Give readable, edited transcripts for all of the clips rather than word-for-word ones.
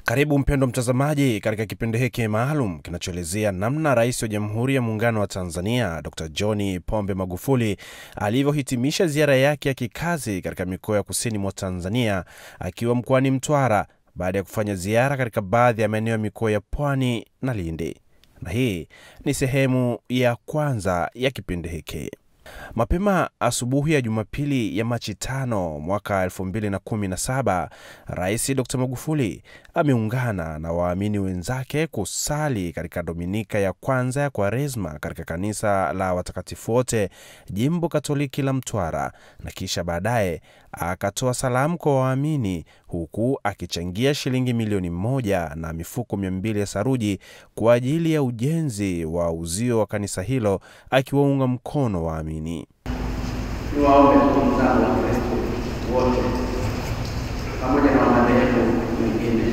Karibu mpendo mtazamaji katika kipindi hiki maalum kinachoelezea namna Rais wa Jamhuri ya Muungano wa Tanzania Dr. John Pombe Magufuli alivyohitimisha ziara yake ya kikazi katika mikoa ya kusini mwa Tanzania akiwa mkoani Mtwara baada ya kufanya ziara katika baadhi ya maeneo ya mikoa ya Pwani na Lindi. Na hii ni sehemu ya kwanza ya kipindi hiki. Mapema asubuhi ya Jumapili ya Machi 5 mwaka 2017, Rais Dr. Magufuli ameungana na waamini wenzake kusali katika Dominika ya kwanza ya Kwaresma katika kanisa la Watakatifu Wote, Jimbo Katoliki la Mtwara, na kisha baadaye akatoa salamu kwa waamini huku akichangia shilingi milioni 1 na mifuko 200 ya saruji kwa ajili ya ujenzi wa uzio wa kanisa hilo, akiwaunga mkono waamini. Niwaombe ndugu zangu wa Kristo wote pamoja na madhehebu mengine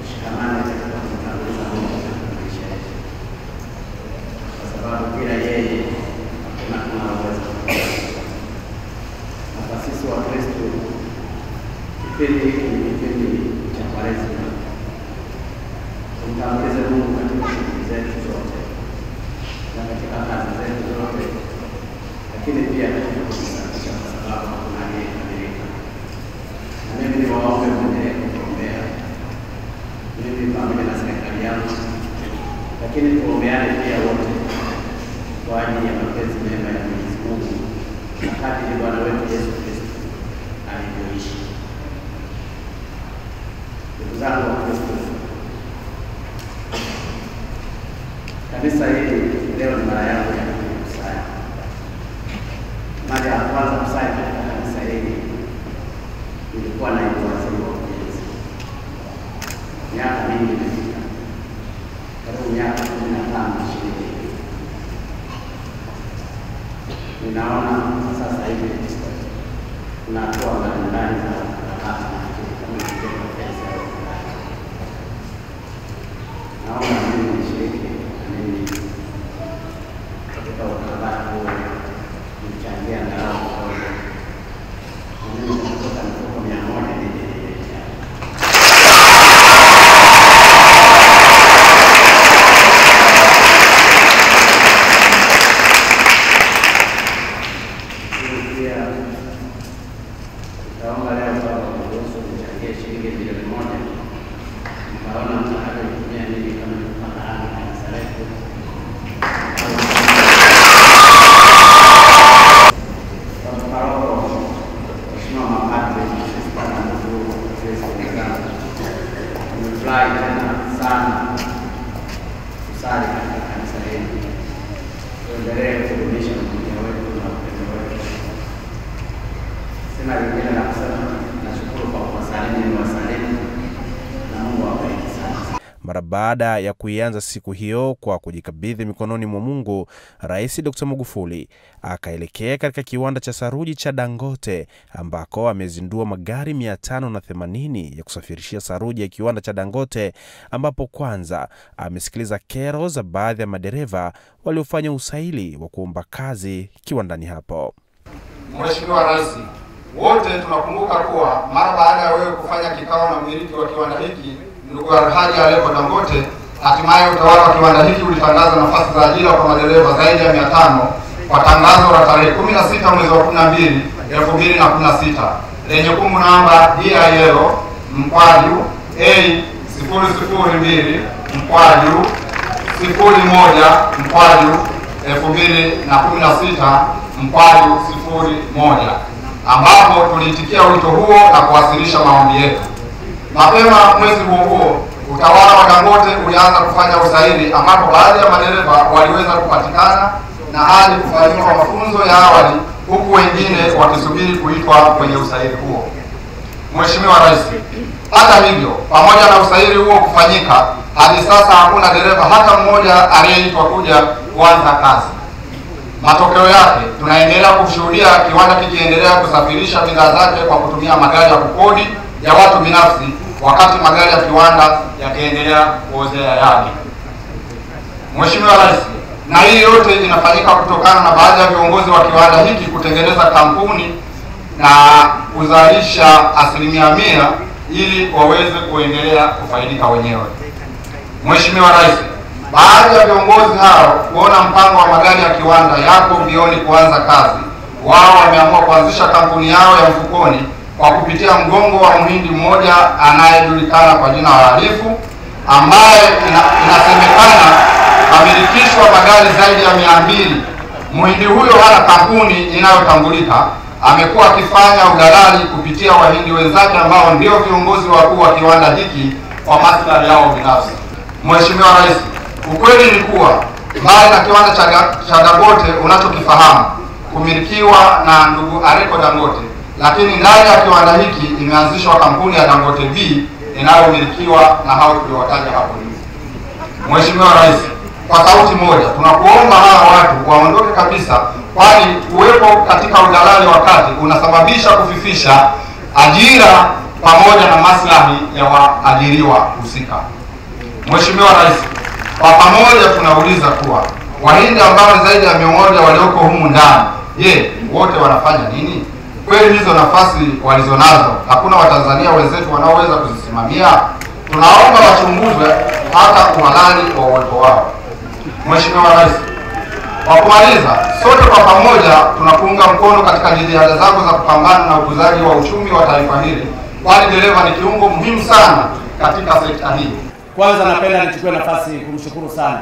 tushikamane katika kumtanguliza Mungu katika maisha yetu, kwa sababu bila yeye hakuna tunaweza. Na sisi wa Kristo, kipindi hiki ni kipindi cha Kwaresma. Tumtangulize Mungu katika shughuli zetu zote na katika kazi zetu zote, lakini pia katika kusafisha, kwa sababu hakuna aliyekamilika. Na mimi niwaombe mwendelee kuombea mimi pamoja na serikali yangu, lakini tuombeane pia wote kwa ajili ya mapenzi mema ya Mwenyezi Mungu na kadiri Bwana wetu Yesu Kristo alivyoishi. Ndugu zangu wa Kristo, kanisa hili leo ni mara yangu ya kusali. Mara ya kwanza kusali katika kanisa hili nilikuwa naibu waziri wa ujenzi. Miaka mingi imepita, karibu miaka 15 20. Ninaona sasa hivi tunatoa mbalimbali za karabati kama kitendo pesa. Naomba mimi nishiriki mimi katika ukarabati huo, nichangia angalau kidogo. Mimi nitatoka mifuko 100 nijirejea. Pia nitaomba leo kwa kuhusu nichangie shilingi milioni 1. Nikaona mtaka kutumia nini kama kupanga kanisa letu. Kusali katika kanisa hili, tuendelee kudumisha umoja wetu na upendo wetu. Sina lingine la kusema, nashukuru kwa kuwasalimu na Mungu awabariki sana. Mara baada ya kuianza siku hiyo kwa kujikabidhi mikononi mwa Mungu, Rais Dr. Magufuli akaelekea katika kiwanda cha saruji cha Dangote ambako amezindua magari 580 ya kusafirishia saruji ya kiwanda cha Dangote, ambapo kwanza amesikiliza kero za baadhi ya madereva waliofanya usaili wa kuomba kazi kiwandani hapo. Mheshimiwa Rais, wote tunakumbuka kuwa mara baada ya wewe kufanya kikao na mmiliki wa kiwanda hiki ndugu Alhaji Aliko Dangote, hatimaye utawala wa kiwanda hiki ulitangaza nafasi za ajira kwa madereva zaidi ya 500 kwa tangazo la tarehe 16 mwezi wa 12 2016 lenye kumbu namba DIL mkwaju A002 mkwaju 01 mkwaju 2016 mkwaju 01, ambapo tuliitikia wito huo na kuwasilisha maombi yetu. Mapema mwezi huo utawala wa Dangote ulianza kufanya usaili, ambapo baadhi ya madereva waliweza kupatikana na hadi kufanyiwa mafunzo ya awali, huku wengine wakisubiri kuitwa kwenye usaili huo. Mheshimiwa Rais, hata hivyo, pamoja na usaili huo kufanyika, hadi sasa hakuna dereva hata mmoja aliyeitwa kuja kuanza kazi. Matokeo yake, tunaendelea kushuhudia kiwanda kikiendelea kusafirisha bidhaa zake kwa kutumia magari ya kukodi ya watu binafsi, wakati magari ya kiwanda yakiendelea kuozea yadi. Mheshimiwa Rais, na hii yote inafanyika kutokana na baadhi ya viongozi wa kiwanda hiki kutengeneza kampuni na kuzalisha 100% ili waweze kuendelea kufaidika wenyewe. Mheshimiwa Rais, baadhi ya viongozi hao kuona mpango wa magari ya kiwanda yako mbioni kuanza kazi, wao wameamua kuanzisha kampuni yao ya mfukoni kwa kupitia mgongo wa mhindi mmoja anayejulikana kwa jina la Halifu, ambaye inasemekana kamilikishwa magari zaidi ya 200. Mhindi huyo hana kampuni inayotambulika, amekuwa akifanya udalali kupitia wahindi wenzake ambao ndio viongozi wakuu wa kiwanda hiki kwa maslahi yao binafsi. Mheshimiwa Rais, ukweli ni kuwa mbali na kiwanda cha Dangote unachokifahamu kumilikiwa na ndugu Aliko Dangote, lakini ndani ya kiwanda hiki imeanzishwa kampuni ya Dangote B inayomilikiwa na hao tuliowataja hapo juu. Mheshimiwa Rais, kwa sauti moja tunakuomba hawa watu waondoke kabisa, kwani kuwepo katika udalali wakati unasababisha kufifisha ajira pamoja na maslahi ya waajiriwa husika. Mheshimiwa Rais, kwa pamoja tunauliza kuwa wahindi ambao zaidi ya 100 walioko humu ndani, je, wote wanafanya nini? Kweli hizo nafasi walizonazo hakuna Watanzania wenzetu wanaoweza kuzisimamia? Tunaomba wachunguzwe hata uhalali wa uwepo wao. Mheshimiwa Rais, kwa kumaliza, sote kwa pamoja tunakuunga mkono katika jitihada zako za kupambana na ukuzaji wa uchumi wa taifa hili, kwani dereva ni kiungo muhimu sana katika sekta hii. Kwanza napenda nichukue nafasi kumshukuru sana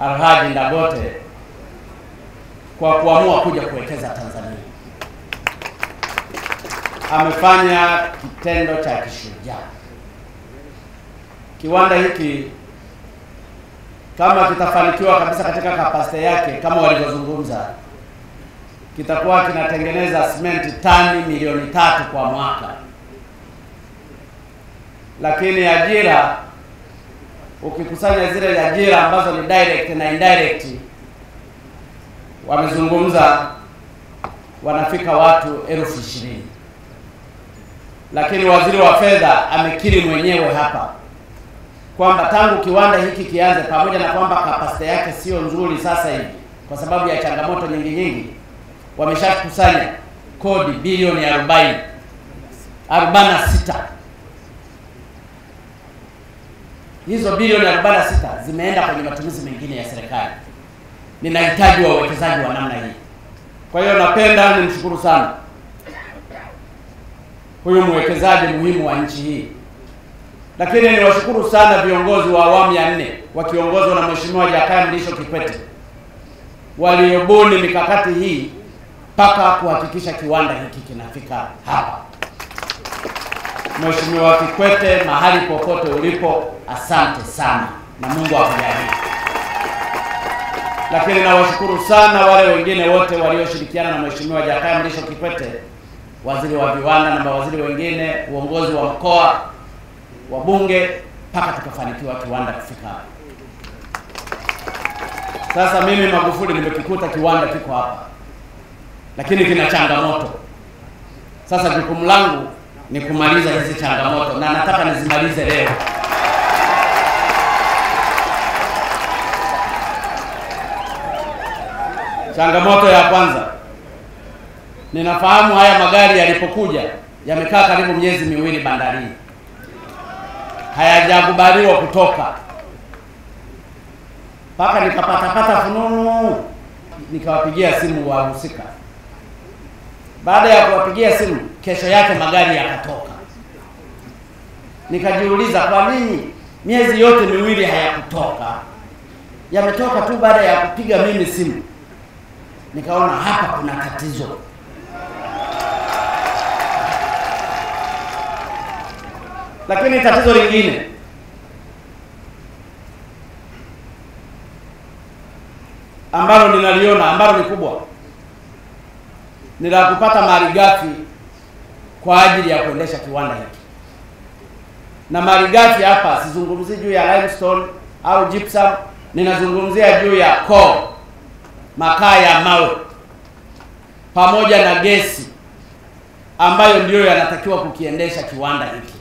Alhaji Dangote kwa kuamua kuja kuwekeza Tanzania. Amefanya kitendo cha kishujaa. Kiwanda hiki kama kitafanikiwa kabisa katika kapasiti yake kama walivyozungumza, kitakuwa kinatengeneza simenti tani milioni 3 kwa mwaka. Lakini ajira, ukikusanya zile ajira ambazo ni direct na indirect, wamezungumza wanafika watu 20,000. Lakini waziri wa fedha amekiri mwenyewe hapa kwamba tangu kiwanda hiki kianze, pamoja na kwamba kapasiti yake sio nzuri sasa hivi kwa sababu ya changamoto nyingi, wameshakusanya kodi bilioni 46. Hizo bilioni 46 zimeenda kwenye matumizi mengine ya serikali. Ninahitaji wawekezaji wa namna hii. Kwa hiyo napenda nimshukuru sana huyu mwekezaji muhimu wa nchi hii. Lakini niwashukuru sana viongozi wa awamu ya 4 wakiongozwa na Mheshimiwa Jakaya Mrisho Kikwete waliobuni mikakati hii mpaka kuhakikisha kiwanda hiki kinafika hapa. Mheshimiwa Kikwete, mahali popote ulipo, asante sana na Mungu akujalie. Lakini nawashukuru sana wale wengine wote walioshirikiana na Mheshimiwa Jakaya Mrisho Kikwete, waziri wa viwanda na mawaziri wengine, uongozi wa mkoa, wabunge, mpaka tukafanikiwa kiwanda kufika hapa. Sasa mimi Magufuli nimekikuta kiwanda kiko hapa, lakini kina changamoto. Sasa jukumu langu ni kumaliza hizi changamoto, na nataka nizimalize leo. Changamoto ya kwanza, ninafahamu haya magari yalipokuja yamekaa karibu miezi 2 bandarini, hayajakubaliwa kutoka. Paka nikapata fununu, nikawapigia simu wahusika. Baada ya kuwapigia simu, kesho yake magari yakatoka. Nikajiuliza kwa nini miezi yote 2 hayakutoka? yametoka tu baada ya kupiga mimi simu. Nikaona hapa kuna tatizo. Lakini tatizo lingine ambalo ninaliona, ambalo ni kubwa, ni la kupata malighafi kwa ajili ya kuendesha kiwanda hiki. Na malighafi hapa sizungumzii juu ya limestone au gypsum, ninazungumzia juu ya coal, makaa ya mawe pamoja na gesi ambayo ndiyo yanatakiwa kukiendesha kiwanda hiki.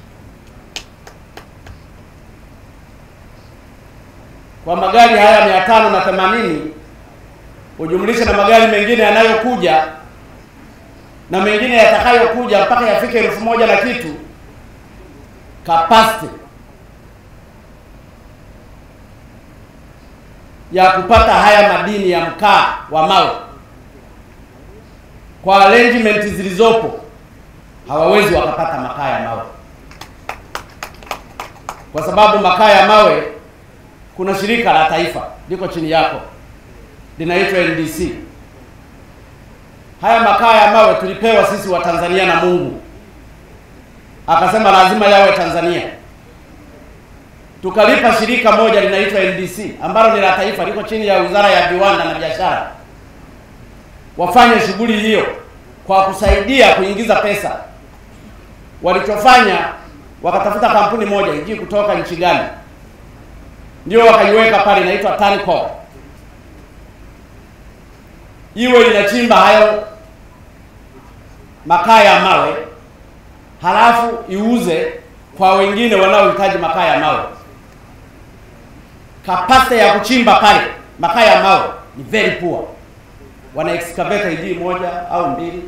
Kwa magari haya 580 ujumlishe na magari mengine yanayokuja na mengine yatakayokuja mpaka yafike 1000 na kitu, capacity ya kupata haya madini ya mkaa wa mawe kwa arrangement zilizopo hawawezi wakapata makaa ya mawe, kwa sababu makaa ya mawe kuna shirika la taifa liko chini yako linaitwa NDC. Haya makaa ya mawe tulipewa sisi wa Tanzania na Mungu akasema lazima yawe Tanzania. Tukalipa shirika moja linaitwa NDC ambalo ni la taifa, liko chini ya Wizara ya Viwanda na Biashara, wafanye shughuli hiyo kwa kusaidia kuingiza pesa. Walichofanya, wakatafuta kampuni moja hiji kutoka nchi gani, ndio wakaiweka pale, inaitwa Tanco, iwe inachimba hayo makaa ya mawe halafu iuze kwa wengine wanaohitaji makaa ya mawe. Capacity ya kuchimba pale makaa ya mawe ni very poor. Wana excavator hiji moja au mbili,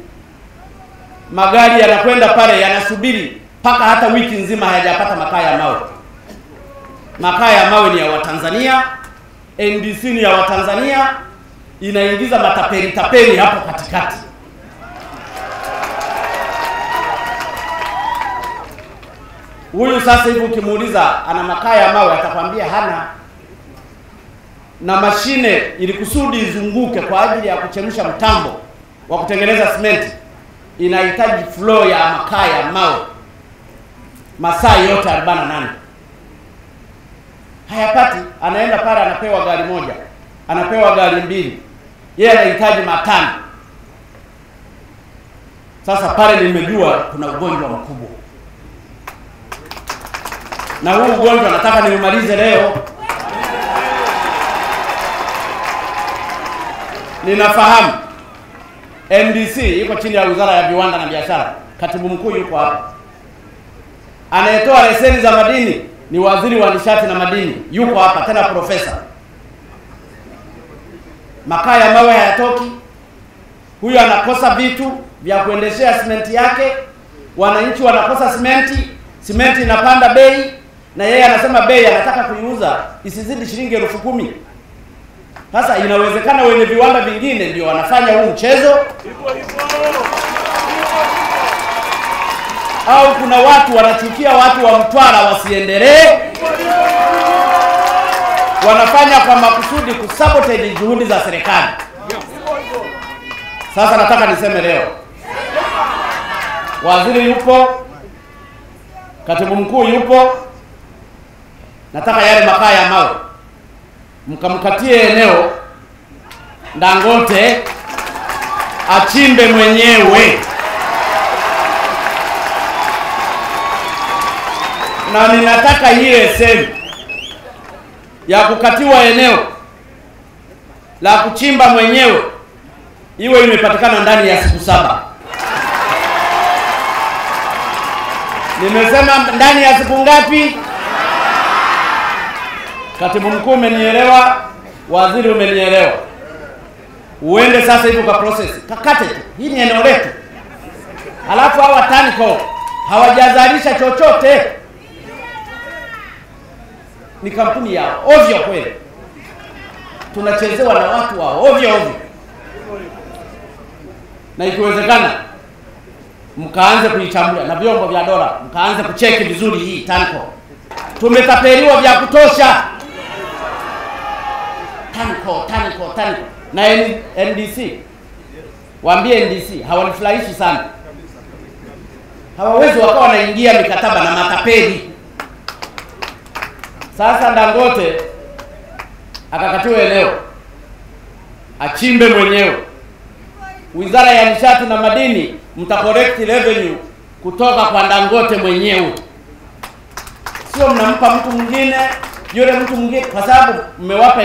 magari yanakwenda pale yanasubiri mpaka hata wiki nzima hayajapata makaa ya mawe. Makaa ya mawe ni ya Watanzania, NDC ni ya Watanzania, inaingiza matapeli hapo katikati. Huyu sasa hivi ukimuuliza ana makaa ya mawe atakwambia hana. Na mashine ili kusudi izunguke kwa ajili ya kuchemsha mtambo wa kutengeneza simenti inahitaji flow ya makaa ya mawe masaa yote 48. Hayapati, anaenda pale anapewa gari moja, anapewa gari mbili, yeye anahitaji matano. Sasa pale nimejua kuna ugonjwa mkubwa, na huu ugonjwa nataka niumalize leo. Ninafahamu NDC iko chini ya Wizara ya Viwanda na Biashara, katibu mkuu yuko hapa. Anayetoa leseni za madini ni waziri wa nishati na madini, yuko hapa tena profesa. Makaa ya mawe hayatoki, huyu anakosa vitu vya kuendeshea simenti yake, wananchi wanakosa simenti inapanda bei, na yeye anasema bei anataka kuiuza isizidi shilingi 10,000. Sasa inawezekana wenye viwanda vingine ndio wanafanya huu mchezo, au kuna watu wanachukia watu wa Mtwara wasiendelee, wanafanya kwa makusudi kusabotage juhudi za serikali. Sasa nataka niseme leo, waziri yupo, katibu mkuu yupo, nataka yale makaa ya mawe mkamkatie eneo Dangote achimbe mwenyewe. Na ninataka hii leseni ya kukatiwa eneo la kuchimba mwenyewe iwe imepatikana ndani ya siku 7. Nimesema ndani ya siku ngapi? Katibu mkuu umenielewa, waziri umenielewa. Uende sasa hivi kwa process, kakate tu. Hii ni eneo letu. Alafu hawa Tanco hawajazalisha chochote. Ni kampuni ya ovyo kweli. Tunachezewa na watu wa ovyo. Na ikiwezekana mkaanze kuichambua na vyombo vya dola, mkaanze kucheki vizuri hii Tanco. Tumetapeliwa vya kutosha. TANCO na NDC. Waambie NDC hawanifurahishi sana. Hawawezi wakawa wanaingia mikataba na matapeli. Sasa Dangote akakatiwa eneo achimbe mwenyewe. Wizara ya Nishati na Madini mtacorrect revenue kutoka kwa Dangote mwenyewe, sio mnampa mtu mwingine, yule mtu mwingine, kwa sababu mmewapa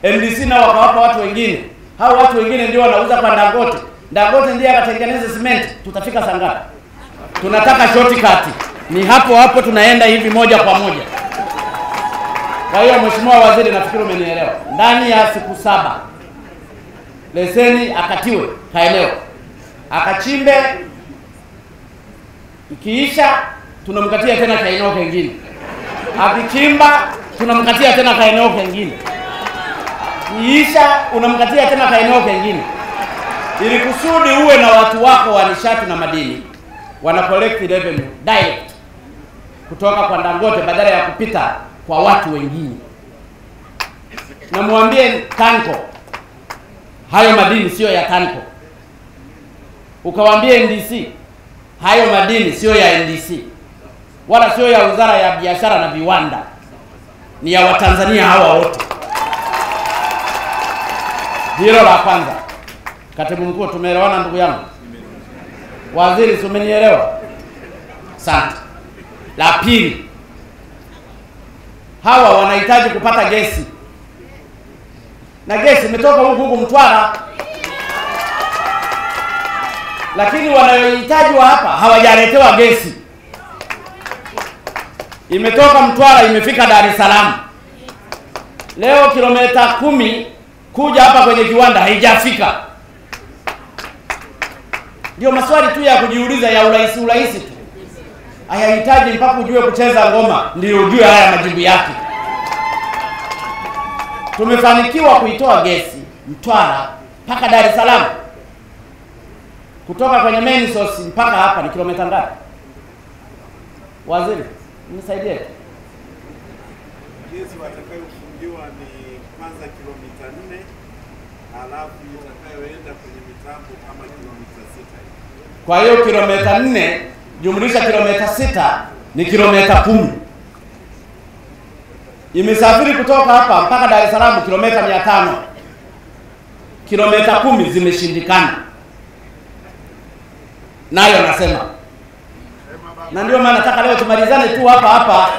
NDC na wakawapa watu wengine. Hao watu wengine ndio wanauza kwa Dangote. Dangote ndiye akatengeneza cement. Tutafika saa ngapi? Tunataka shortcut. Ni hapo hapo tunaenda hivi moja kwa moja. Kwa hiyo Mheshimiwa Waziri, nafikiri umenielewa. Ndani ya siku 7 leseni akatiwe kaeneo, akachimbe, ikiisha tunamkatia tena kaeneo kingine, akichimba tunamkatia tena kaeneo kingine, iisha unamkatia tena kaeneo kingine, ili kusudi uwe na watu wako wa nishati na madini wana collect revenue direct kutoka kwa Dangote badala ya kupita kwa watu wengine. Na muambie TANCO hayo madini sio ya TANCO. Ukawaambie NDC hayo madini sio ya NDC, wala sio ya Wizara ya Biashara na Viwanda, ni ya Watanzania hawa wote. Hilo la kwanza. Katibu Mkuu, tumeelewana ndugu yangu? Waziri, umenielewa? Asante. La pili, hawa wanahitaji kupata gesi, na gesi imetoka huku Mtwara, lakini wanayohitaji wa hapa hawajaletewa gesi. Imetoka Mtwara imefika Dar es Salaam. Leo kilomita 10 kuja hapa kwenye kiwanda haijafika. Ndio maswali tu ya kujiuliza ya urahisi tu. Hayahitaji mpaka ujue kucheza ngoma ndio ujue haya majibu yake. Tumefanikiwa kuitoa gesi Mtwara mpaka Dar es Salaam. Kutoka kwenye main source mpaka hapa ni kilomita ngapi? Waziri, nisaidie. Gesi watakayofungiwa ni kwanza kilomita 4, alafu itakayoenda kwenye mitambo kama kilomita 6. Kwa hiyo kilomita 4 jumlisha kilomita 6 ni kilomita 10. Imesafiri kutoka hapa mpaka Dar es Salaam kilomita 500. Kilomita 10 zimeshindikana. Nayo nasema. Na ndio maana nataka leo tumalizane tu hapa.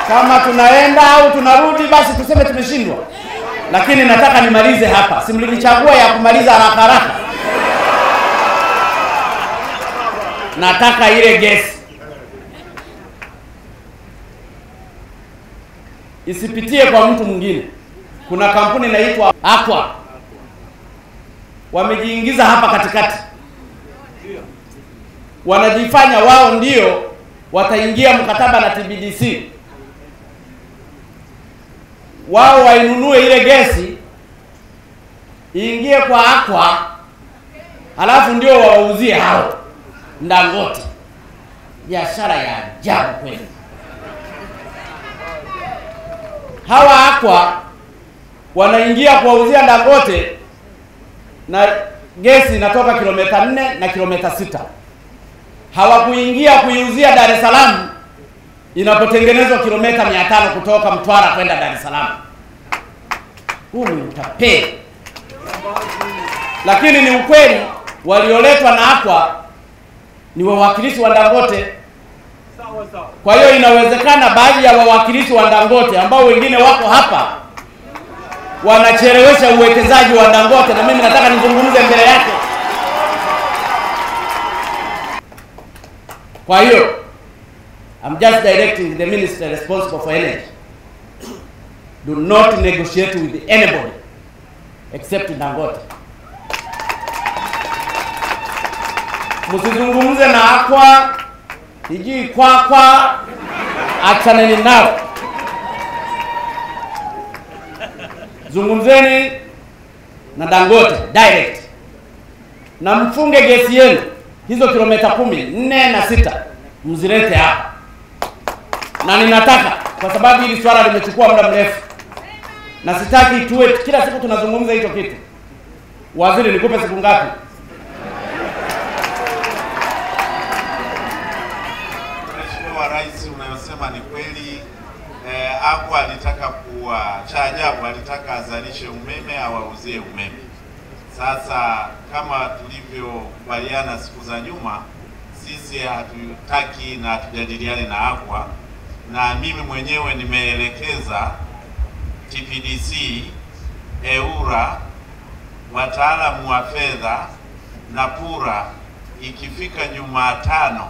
Kama tunaenda au tunarudi basi tuseme tumeshindwa. Lakini nataka nimalize hapa. Si mlinichagua ya kumaliza haraka. Nataka ile gesi isipitie kwa mtu mwingine. Kuna kampuni inaitwa Aqua wamejiingiza hapa katikati, wanajifanya wao ndio wataingia mkataba na TBDC, wao wainunue ile gesi iingie kwa Aqua, halafu ndio wauzie hao Dangote. Biashara ya ajabu kweli. Hawa Aqua wanaingia kuwauzia Dangote na gesi inatoka kilomita 4 na kilomita 6. Hawakuingia kuiuzia Dar es Salaam inapotengenezwa kilomita 500 kutoka Mtwara kwenda Dar es Salaam. Huu ni utapeli. Lakini ni ukweli walioletwa na Aqua ni wawakilishi wa Dangote. Kwa hiyo inawezekana baadhi ya wawakilishi wa Dangote ambao wengine wako hapa wanachelewesha uwekezaji wa Dangote, na mimi nataka nizungumze mbele yake. Kwa hiyo I'm just directing the minister responsible for energy, do not negotiate with anybody except Dangote. Msizungumze na Aqua, hiji kwa achaneni nao. Zungumzeni na Dangote direct. Na mfunge gesi yenu hizo kilomita 10, 4 na 6 mzilete hapa. Na ninataka, kwa sababu hili swala limechukua muda mrefu, na sitaki tuwe kila siku tunazungumza hicho kitu. Waziri, nikupe siku ngapi? Mheshimiwa Rais, unayosema ni kweli. Hapo alitaka kuwa cha ajabu, alitaka azalishe umeme au auzie umeme. Sasa kama tulivyokubaliana siku za nyuma, sisi hatutaki na hatujadiliane na Aqua, na mimi mwenyewe nimeelekeza TPDC, EWURA, wataalamu wa fedha na PURA, ikifika Jumatano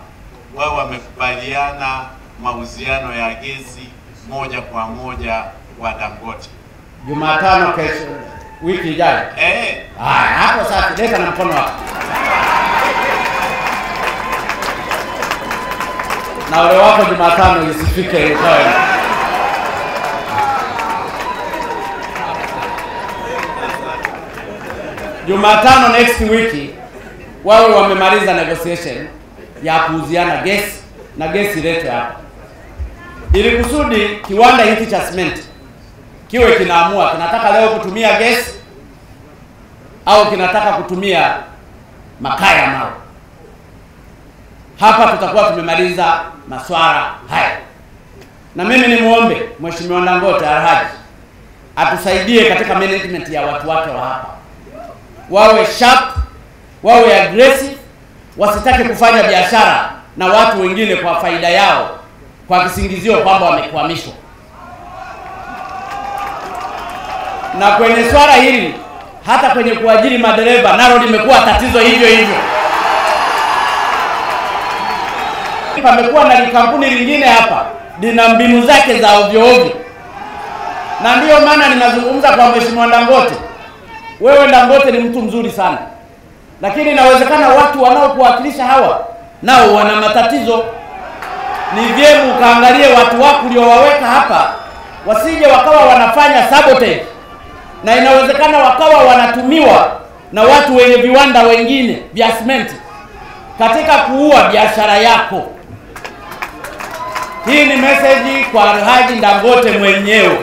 wao wamekubaliana mauziano ya gesi moja kwa moja wa Dangote. Jumatano kesho, wiki ijayo. Hapo sasa leta na mkono wako. Na wale wako Jumatano isifike ukae. Jumatano next week wawe wamemaliza negotiation ya kuuziana gesi na gesi letu hapa. Ili kusudi kiwanda hiki cha cement kiwe kinaamua kinataka leo kutumia gesi au kinataka kutumia makaa ya mawe. Hapa tutakuwa tumemaliza masuala haya. Na mimi ni muombe Mheshimiwa Dangote Alhaji atusaidie katika management ya watu wake wa hapa. Wawe sharp, wawe aggressive, wasitaki kufanya biashara na watu wengine kwa faida yao kwa kisingizio kwamba wamekwamishwa. Na kwenye swala hili hata kwenye kuajiri madereva nalo limekuwa tatizo hivyo hivyo. Pamekuwa na kampuni lingine hapa lina mbinu zake za ovyo ovyo. Na ndiyo maana ninazungumza kwa Mheshimiwa Dangote. Wewe Dangote ni mtu mzuri sana. Lakini inawezekana watu wanaokuwakilisha hawa nao wana matatizo. Ni vyema ukaangalie watu wako uliowaweka hapa wasije wakawa wanafanya sabotage. Na inawezekana wakawa wanatumiwa na watu wenye viwanda wengine vya cement katika kuua biashara yako. Hii ni message kwa Alhaji Dangote mwenyewe.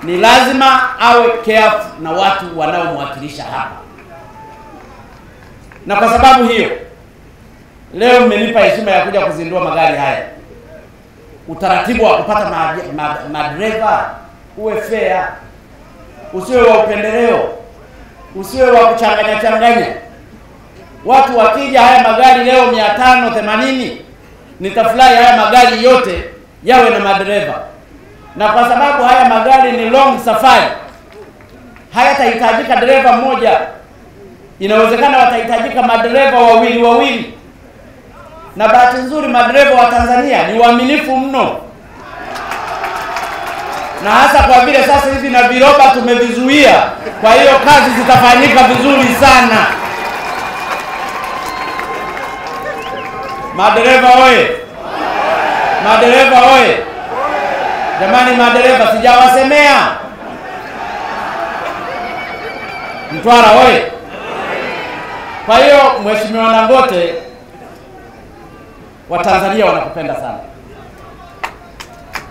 Ni lazima awe careful na watu wanaomwakilisha hapa. Na kwa sababu hiyo leo mmenipa heshima ya kuja kuzindua magari haya. Utaratibu wa kupata madereva uwe fair, usiwe wa upendeleo, usiwe wa kuchanganya changanya. Watu wakija haya magari leo 580, nitafurahi haya magari yote yawe na madereva. Na kwa sababu haya magari ni long safari, hayatahitajika dereva mmoja. Inawezekana watahitajika madereva wawili. Na bahati nzuri madereva wa Tanzania ni waaminifu mno. Na hasa kwa vile sasa hivi na viroba tumevizuia, kwa hiyo kazi zitafanyika vizuri sana. Madereva oye! Madereva oye! Jamani madereva, sijawasemea. Mtwara oye! Kwa hiyo Mheshimiwa Dangote, wa Tanzania wanakupenda sana.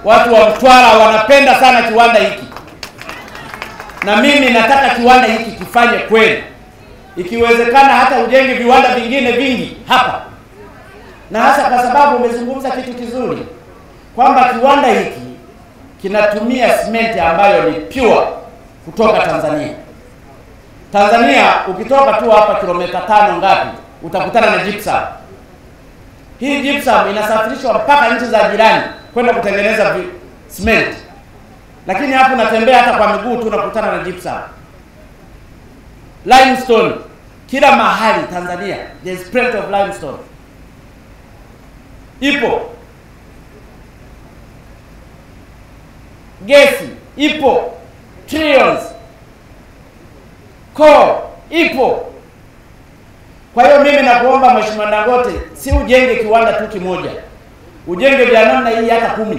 Watu wa Mtwara wanapenda sana kiwanda hiki. Na mimi nataka kiwanda hiki kifanye kweli. Ikiwezekana hata ujenge viwanda vingine vingi hapa. Na hasa kwa sababu umezungumza kitu kizuri kwamba kiwanda hiki kinatumia cement ambayo ni pure kutoka Tanzania. Tanzania ukitoka tu hapa kilomita 5 ngapi utakutana na gypsum. Hii gypsum inasafirishwa mpaka nchi za jirani kwenda kutengeneza cement. Lakini hapo unatembea hata kwa miguu tu unakutana na gypsum. Limestone kila mahali Tanzania, there is plenty of limestone. Ipo. Gesi ipo. Trillions. Coal ipo. Kwa hiyo mimi nakuomba Mheshimiwa Dangote, si ujenge kiwanda tu kimoja. Ujenge vya namna hii hata 10.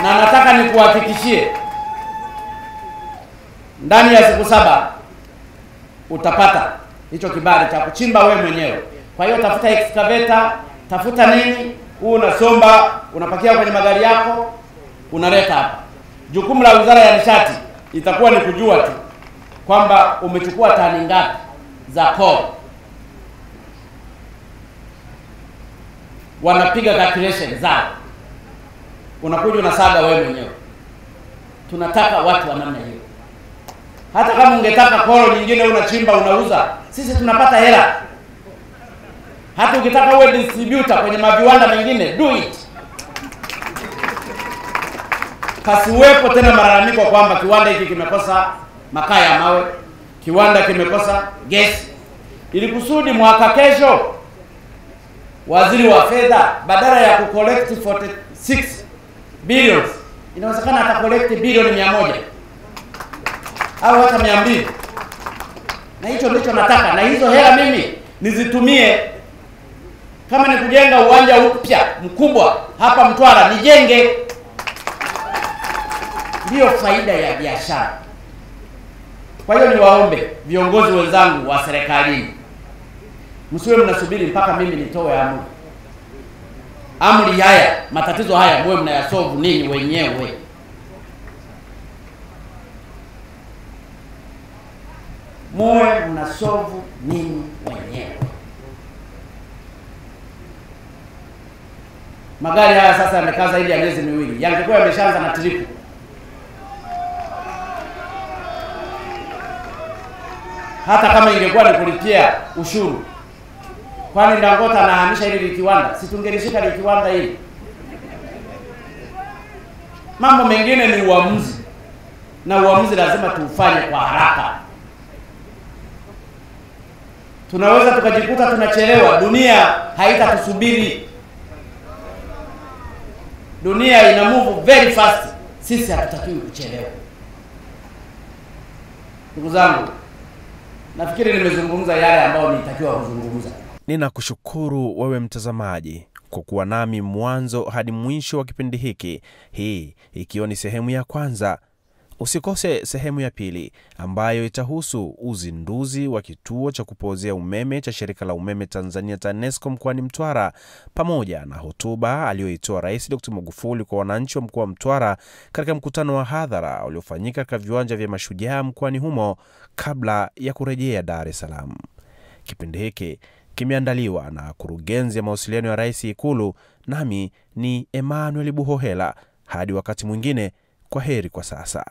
Na nataka nikuhakikishie ndani ya siku 7 utapata hicho kibali cha kuchimba wewe mwenyewe. Kwa hiyo tafuta excavator, tafuta nini, unasomba, unapakia kwenye magari yako, unaleta hapa. Jukumu la Wizara ya Nishati itakuwa ni kujua tu kwamba umechukua tani ngapi za coal. Wanapiga calculation zao, unakuja unasaga wewe mwenyewe. Tunataka watu wa namna hiyo. Hata kama ungetaka koro nyingine unachimba unauza, sisi tunapata hela. Hata ukitaka uwe distributor kwenye maviwanda mengine, do it. Pasiwepo tena malalamiko kwamba kiwanda hiki kimekosa makaa ya mawe, kiwanda kimekosa gesi. Ili kusudi mwaka kesho waziri wa fedha badala ya kucollect 46 billions, inawezekana atacollect bilioni 100 au hata 200. Na hicho ndicho nataka, na hizo hela mimi nizitumie kama ni kujenga uwanja upya mkubwa hapa Mtwara, nijenge. Ndio faida ya biashara. Kwa hiyo niwaombe viongozi wenzangu wa serikalini, msiwe mnasubiri mpaka mimi nitoe amri. Amri haya, matatizo haya mwe mnayasolve ninyi wenyewe. Mwe mnasolve ninyi wenyewe. Magari haya sasa yamekaa zaidi ya miezi miwili. Yangekuwa yameshaanza na tripu. Hata kama ingekuwa ni kulipia ushuru. Kwani Dangote anahamisha hili kiwanda, si tungelishika hili kiwanda hili? Mambo mengine ni uamuzi. Na uamuzi lazima tuufanye kwa haraka. Tunaweza tukajikuta tunachelewa, dunia haitatusubiri. Dunia ina move very fast. Sisi hatutakiwi kuchelewa. Ndugu zangu, nafikiri nimezungumza yale ambayo nilitakiwa kuzungumza. Ninakushukuru wewe mtazamaji kwa kuwa nami mwanzo hadi mwisho wa kipindi hiki. Hii ikiwa ni sehemu ya kwanza. Usikose sehemu ya pili ambayo itahusu uzinduzi wa kituo cha kupozea umeme cha shirika la umeme Tanzania TANESCO mkoani Mtwara, pamoja na hotuba aliyoitoa Rais Dr. Magufuli kwa wananchi wa mkoa wa Mtwara katika mkutano wa hadhara uliofanyika katika viwanja vya Mashujaa mkoani humo kabla ya kurejea Dar es Salaam. Kipindi hiki kimeandaliwa na Kurugenzi ya Mawasiliano ya Rais Ikulu, nami ni Emmanuel Buhohela. Hadi wakati mwingine, kwaheri kwa sasa.